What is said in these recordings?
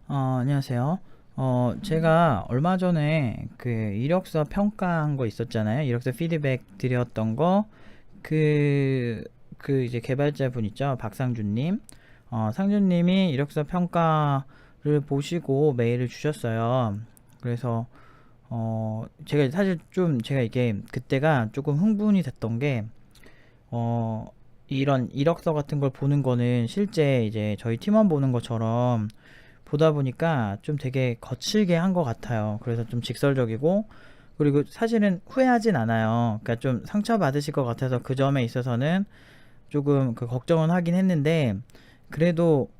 안녕하세요. 제가 얼마 전에 그 이력서 평가한 거 있었잖아요. 이력서 피드백 드렸던 거, 이제 개발자분 있죠. 박상준님. 상준님이 이력서 평가를 보시고 메일을 주셨어요. 그래서, 제가 사실 좀, 제가 이게 그때가 조금 흥분이 됐던 게, 어, 이런 이력서 같은 걸 보는 거는 실제 이제 저희 팀원 보는 것처럼 보다 보니까 좀 되게 거칠게 한 것 같아요. 그래서 좀 직설적이고, 그리고 사실은 후회하진 않아요. 그러니까 좀 상처받으실 것 같아서 그 점에 있어서는 조금 그 걱정은 하긴 했는데, 그래도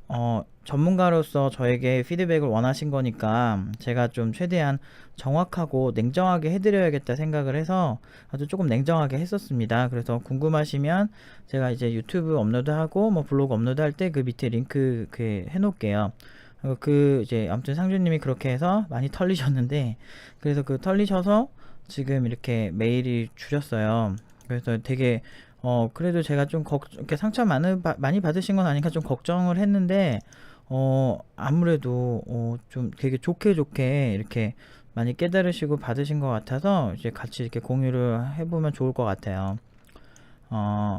전문가로서 저에게 피드백을 원하신 거니까 제가 좀 최대한 정확하고 냉정하게 해드려야겠다 생각을 해서 아주 조금 냉정하게 했었습니다. 그래서 궁금하시면 제가 이제 유튜브 업로드하고 뭐 블로그 업로드할 때 그 밑에 링크 그 해놓을게요. 이제 아무튼 상주님이 그렇게 해서 많이 털리셨는데, 그래서 그 털리셔서 지금 이렇게 메일이 주셨어요. 그래서 되게 그래도 제가 좀 이렇게 상처 많이 받으신 건 아닌가 좀 걱정을 했는데, 아무래도 좀 되게 좋게 좋게 이렇게 많이 깨달으시고 받으신 것 같아서 이제 같이 이렇게 공유를 해보면 좋을 것 같아요.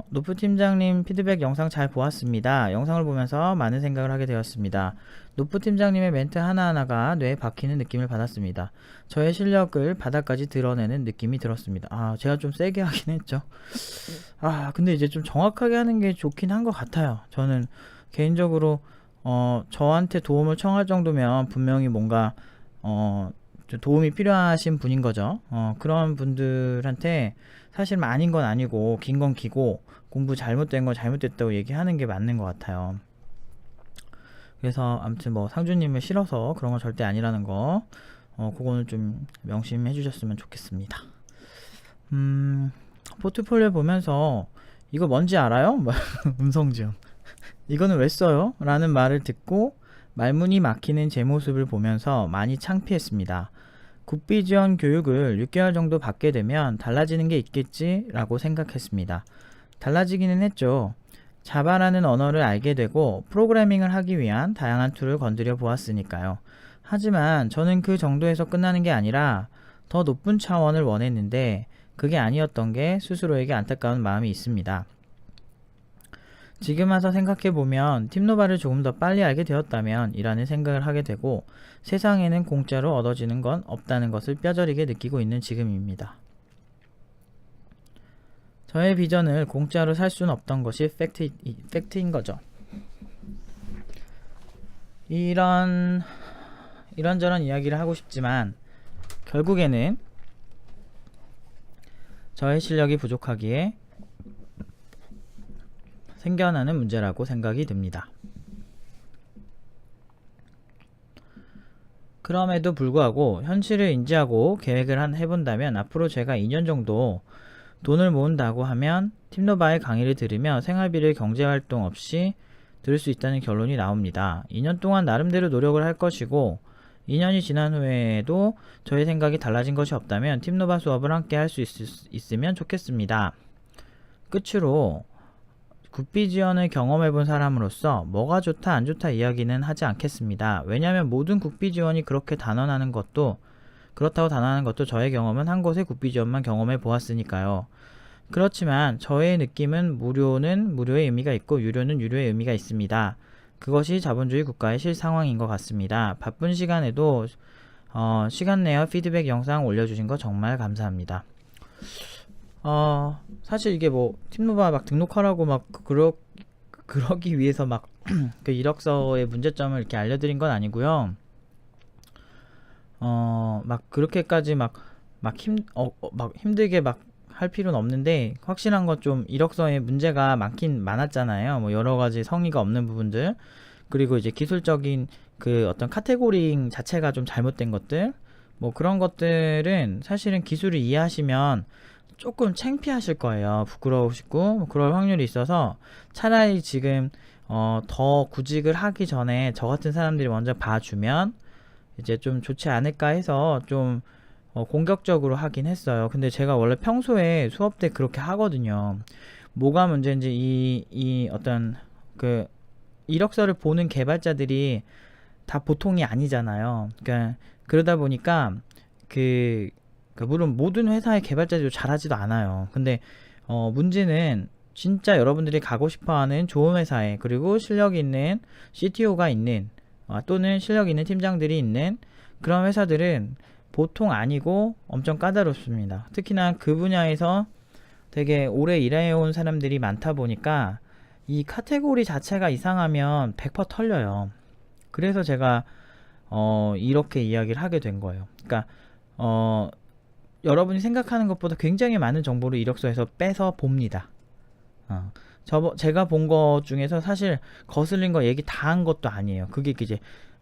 노프 팀장님 피드백 영상 잘 보았습니다. 영상을 보면서 많은 생각을 하게 되었습니다. 노프 팀장님의 멘트 하나하나가 뇌에 박히는 느낌을 받았습니다. 저의 실력을 바닥까지 드러내는 느낌이 들었습니다. 제가 좀 세게 하긴 했죠. 근데 이제 좀 정확하게 하는 게 좋긴 한 것 같아요. 저는 개인적으로, 저한테 도움을 청할 정도면 분명히 뭔가, 좀 도움이 필요하신 분인 거죠. 그런 분들한테 사실 아닌 건 아니고, 긴 건 기고, 공부 잘못된 건 잘못됐다고 얘기하는 게 맞는 것 같아요. 그래서 아무튼 뭐 상주님을 싫어서 그런 건 절대 아니라는 거, 그거는 좀 명심해 주셨으면 좋겠습니다. 포트폴리오 보면서 이거 뭔지 알아요? 음성지원. 이거는 왜 써요? 라는 말을 듣고 말문이 막히는 제 모습을 보면서 많이 창피했습니다. 국비 지원 교육을 6개월 정도 받게 되면 달라지는 게 있겠지 라고 생각했습니다. 달라지기는 했죠. 자바라는 언어를 알게 되고 프로그래밍을 하기 위한 다양한 툴을 건드려 보았으니까요. 하지만 저는 그 정도에서 끝나는 게 아니라 더 높은 차원을 원했는데 그게 아니었던 게 스스로에게 안타까운 마음이 있습니다. 지금 와서 생각해보면 팀노바를 조금 더 빨리 알게 되었다면 이라는 생각을 하게 되고 세상에는 공짜로 얻어지는 건 없다는 것을 뼈저리게 느끼고 있는 지금입니다. 저의 비전을 공짜로 살 수는 없던 것이 팩트인 거죠. 이런저런 이야기를 하고 싶지만 결국에는 저의 실력이 부족하기에 생겨나는 문제라고 생각이 듭니다. 그럼에도 불구하고 현실을 인지하고 계획을 해본다면 앞으로 제가 2년 정도 돈을 모은다고 하면 팀노바의 강의를 들으며 생활비를 경제활동 없이 들을 수 있다는 결론이 나옵니다. 2년 동안 나름대로 노력을 할 것이고 2년이 지난 후에도 저의 생각이 달라진 것이 없다면 팀노바 수업을 함께 할 수 있으면 좋겠습니다. 끝으로 국비 지원을 경험해본 사람으로서 뭐가 좋다 안 좋다 이야기는 하지 않겠습니다. 왜냐하면 모든 국비 지원이 그렇다고 단언하는 것도 저의 경험은 한 곳의 국비 지원만 경험해 보았으니까요. 그렇지만 저의 느낌은 무료는 무료의 의미가 있고 유료는 유료의 의미가 있습니다. 그것이 자본주의 국가의 실상황인 것 같습니다. 바쁜 시간에도 시간 내어 피드백 영상 올려주신 거 정말 감사합니다. 사실 이게 뭐 팀노바 막 등록하라고 막 그러기 위해서 막 그 이력서의 문제점을 이렇게 알려드린 건 아니고요. 막 그렇게까지 막 힘들게 막 할 필요는 없는데 확실한 건 좀 이력서에 문제가 많았잖아요. 뭐 여러 가지 성의가 없는 부분들, 그리고 이제 기술적인 그 어떤 카테고링 자체가 좀 잘못된 것들, 뭐 그런 것들은 사실은 기술을 이해하시면 조금 창피하실 거예요. 부끄러우시고 뭐 그럴 확률이 있어서 차라리 지금 더 구직을 하기 전에 저 같은 사람들이 먼저 봐주면 이제 좀 좋지 않을까 해서 좀 공격적으로 하긴 했어요. 근데 제가 원래 평소에 수업 때 그렇게 하거든요. 뭐가 문제인지 이 어떤 그 이력서를 보는 개발자들이 다 보통이 아니잖아요. 그러니까 그러다 보니까 물론 모든 회사의 개발자들도 잘하지도 않아요. 근데 문제는 진짜 여러분들이 가고 싶어하는 좋은 회사에, 그리고 실력 있는 CTO가 있는 또는 실력 있는 팀장들이 있는 그런 회사들은 보통 아니고 엄청 까다롭습니다. 특히나 그 분야에서 되게 오래 일해온 사람들이 많다 보니까 이 카테고리 자체가 이상하면 100% 털려요. 그래서 제가 이렇게 이야기를 하게 된 거예요. 그러니까 여러분이 생각하는 것보다 굉장히 많은 정보를 이력서에서 빼서 봅니다. 제가 본 것 중에서 사실 거슬린 거 얘기 다 한 것도 아니에요. 그게 이제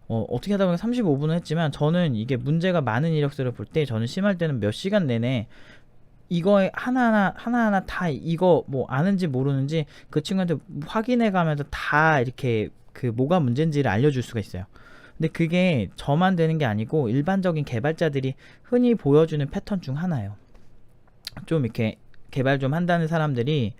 어떻게 하다 보니까 35분을 했지만, 저는 이게 문제가 많은 이력서를 볼 때 저는 심할 때는 몇 시간 내내 이거에 하나하나 다 이거 뭐 아는지 모르는지 그 친구한테 확인해 가면서 다 이렇게 그 뭐가 문제인지를 알려줄 수가 있어요. 근데 그게 저만 되는 게 아니고 일반적인 개발자들이 흔히 보여주는 패턴 중 하나예요. 좀 이렇게 개발 좀 한다는 사람들이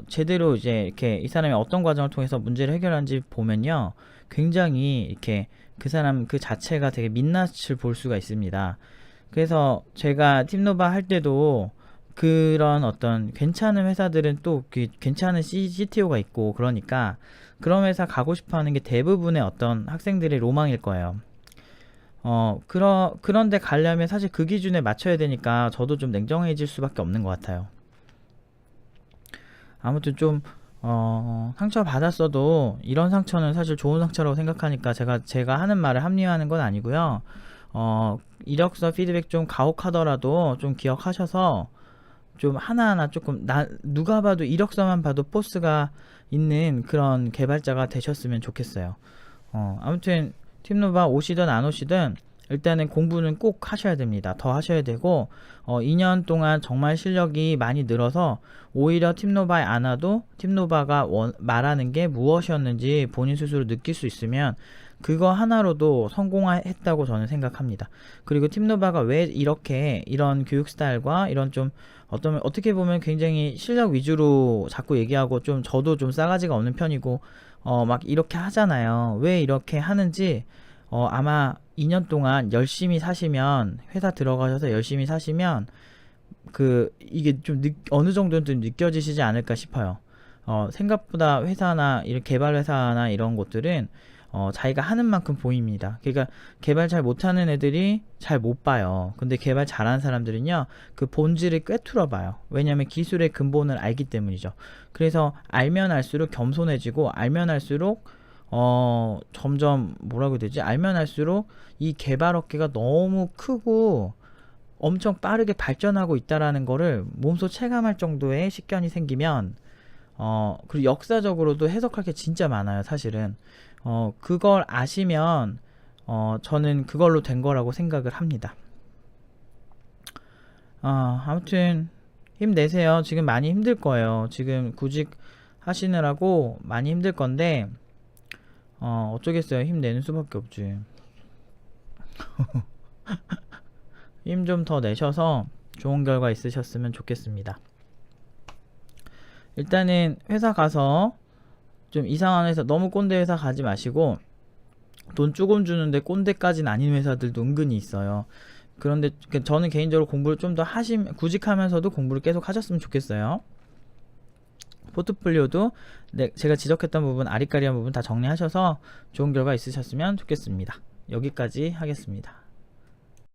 제대로 이제 이렇게 이 사람이 어떤 과정을 통해서 문제를 해결하는지 보면요, 굉장히 이렇게 그 사람 그 자체가 되게 민낯을 볼 수가 있습니다. 그래서 제가 팀노바 할 때도 그런 어떤 괜찮은 회사들은 또 괜찮은 CTO가 있고, 그러니까 그런 회사 가고 싶어 하는 게 대부분의 어떤 학생들의 로망일 거예요. 그런데 가려면 사실 그 기준에 맞춰야 되니까 저도 좀 냉정해질 수밖에 없는 것 같아요. 아무튼 좀 상처 받았어도 이런 상처는 사실 좋은 상처라고 생각하니까 제가 하는 말을 합리화하는 건 아니고요. 이력서 피드백 좀 가혹하더라도 좀 기억하셔서 좀 하나하나 조금 누가 봐도 이력서만 봐도 포스가 있는 그런 개발자가 되셨으면 좋겠어요. 아무튼 팀노바 오시든 안 오시든 일단은 공부는 꼭 하셔야 됩니다. 더 하셔야 되고 2년 동안 정말 실력이 많이 늘어서 오히려 팀노바에 안 와도 팀노바가 말하는 게 무엇이었는지 본인 스스로 느낄 수 있으면 그거 하나로도 성공했다고 저는 생각합니다. 그리고 팀노바가 왜 이런 교육 스타일과 이런 좀 어떻게 보면 굉장히 실력 위주로 자꾸 얘기하고, 좀 저도 좀 싸가지가 없는 편이고 막 이렇게 하잖아요. 왜 이렇게 하는지 아마 2년 동안 열심히 사시면, 회사 들어가셔서 열심히 사시면 이게 좀 어느 정도는 좀 느껴지시지 않을까 싶어요. 생각보다 회사나 이런 개발 회사나 이런 곳들은 자기가 하는 만큼 보입니다. 그러니까 개발 잘 못하는 애들이 잘 못 봐요. 근데 개발 잘하는 사람들은요, 그 본질을 꿰뚫어 봐요. 왜냐면 기술의 근본을 알기 때문이죠. 그래서 알면 알수록 겸손해지고, 알면 할수록 점점 뭐라고 해야 되지? 알면 할수록 이 개발 업계가 너무 크고 엄청 빠르게 발전하고 있다라는 거를 몸소 체감할 정도의 식견이 생기면, 그리고 역사적으로도 해석할 게 진짜 많아요, 사실은. 그걸 아시면 저는 그걸로 된 거라고 생각을 합니다. 아무튼 힘내세요. 지금 많이 힘들 거예요. 지금 구직 하시느라고 많이 힘들 건데 어쩌겠어요. 힘내는 수밖에 없지. 힘 좀 더 내셔서 좋은 결과 있으셨으면 좋겠습니다. 일단은 회사 가서 좀 이상한 회사, 너무 꼰대 회사 가지 마시고, 돈 조금 주는데 꼰대까지는 아닌 회사들도 은근히 있어요. 그런데 저는 개인적으로 공부를 좀 더 구직하면서도 공부를 계속 하셨으면 좋겠어요. 포트폴리오도 제가 지적했던 부분, 아리까리한 부분 다 정리하셔서 좋은 결과 있으셨으면 좋겠습니다. 여기까지 하겠습니다.